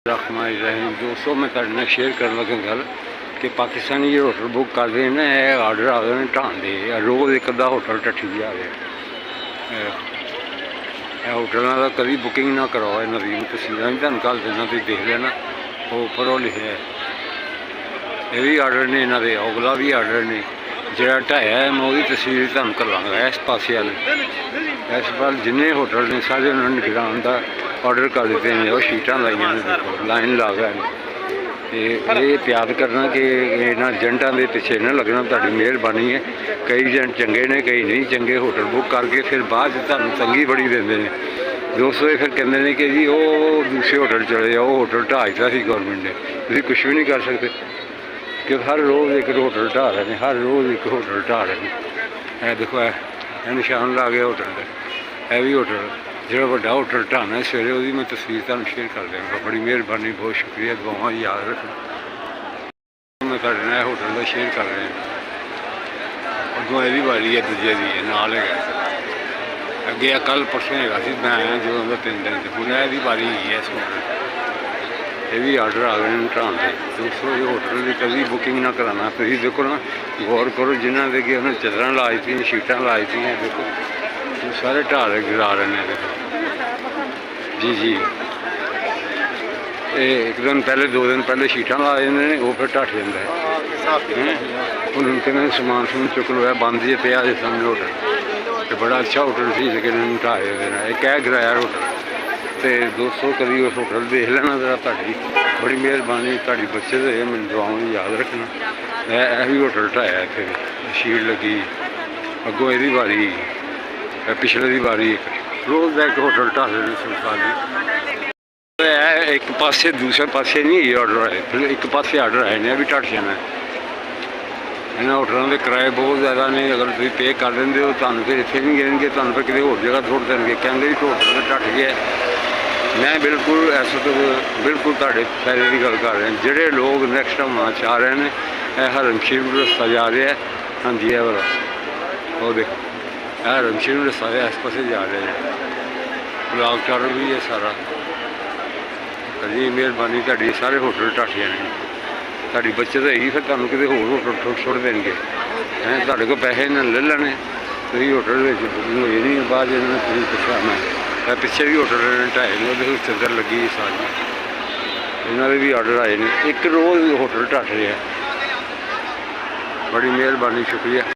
रहमान दोस्तों मैं ਤੁਹਾਡੇ ਨਾਲ शेयर कर लगा गल कि पाकिस्तानी जो होटल बुक कर रहे हैं ना आर्डर आ गए ढाण के रोज़ एक अद्धा होटल टट्ठी जा रहे होटलों का कभी बुकिंग ना कराओ नवीन तस्वीर भी तुम घल देना तुम देख लेना वो उपर वो लिखे है ये भी आर्डर ने इन्हों के अगला भी आर्डर ने जोड़ा ढाया है मैं वही तस्वीर तुम करवागा इस पास वाले इस बार जिन्हें होटल ने सारे उन्होंने निगरान का ऑर्डर कर देते हैं वो शीटा लाइया ने देखो लाइन ला गए तो ये प्यार करना कि इन्होंने एजेंटा के पिछे ना लगना ताड़ी मेहरबानी है कई एजेंट चंगे ने कई नहीं चंगे होटल बुक करके फिर बाद तुम तंगी बड़ी देंगे ने दोस्तों ये फिर कहते हैं कि जी वो दूसरे होटल चले जाओ वो होटल ढा दिता सी गौरमेंट ने तुम कुछ भी नहीं कर सकते कि हर रोज़ एक होटल ढा रहे हैं हर रोज़ एक होटल ढा रहे हैं देखो है निशान ला गया होटल का है भी होटल जो बड़ा होटल ढाना है सवेरे वो मैं तस्वीर तुम शेयर कर देंगे बड़ी मेहरबानी बहुत शुक्रिया दुआवां याद रखना मैं तुहाडे नाल होटल का शेयर कर रहा अगों ये बारी है दूजे की नाल है अगे कल परसों है मैं आया जो 3 दिन से हूँ यही बारी है इस होटल ये भी आर्डर आ गए ढाण के दोस्तों ये होटल की कभी बुकिंग ना कराना तुम देखो ना गौर करो जिन्होंने देखिए उन्हें चादर लाई थी शीटा लाई थी देखो सारे ढा रहे गिरा रहे हैं देखो जी जी एक दिन पहले 2 दिन पहले शीटा ला देंगे वो फिर ढट जाता है उन्होंने कहते समान समून चुक लो है बंद जे पे जे सामने होटल तो बड़ा अच्छा होटल सी लेकिन इन्होंने ढा देना एक है किराया होटल तो दोस्तों कभी उस होटल देख लेना जरा ताड़ी बड़ी मेहरबानी ताड़ी बच्चे तो मैं दुआओं याद रखना यह भी होटल ढाया इतने शीट लगी अगों यदी बारी पिछले की बारी रोज़ का एक होटल ढा रहे सरकारी एक पासे दूसरे पासे नहीं ऑर्डर आए फिर एक पासे ऑर्डर आए ने भी ढट जाना इन्होंने होटलों के किराए बहुत ज़्यादा ने अगर तुम पे कर देंगे हो तो फिर इतने नहीं गिरनगे तो फिर किसी होर जगह छोड़ देंगे कहते भी होटल ढट गया मैं बिल्कुल ऐसा तो बिल्कुल तुहाडे फायदे की गल कर रहा जोड़े लोग नैक्सट टाइम आना चाह रहे हैं हरमशीर रस्ता जा रहा है हाँ जी है वाला वो देखो हरमशीर रस्ता इस पास जा रहे हैं ब्लॉक टावर भी है सारा जी मेहरबानी तुहाडी सारे होटल ढट जाने तुहाडी बचत होगी फिर तुहानूं किते होर होटल छुड़ देंगे हैं तुहाडे कोल पैसे इन्होंने ले लेने तुसीं होटल बुकिंग होई नहीं बाद इन्होंने तुसीं पुछा मैं पिछे भी होटल ढाए ने वो चादर लगी सारी इन्होंने भी ऑर्डर आए हैं एक रोज़ होटल ढट रहे हैं बड़ी मेहरबानी शुक्रिया।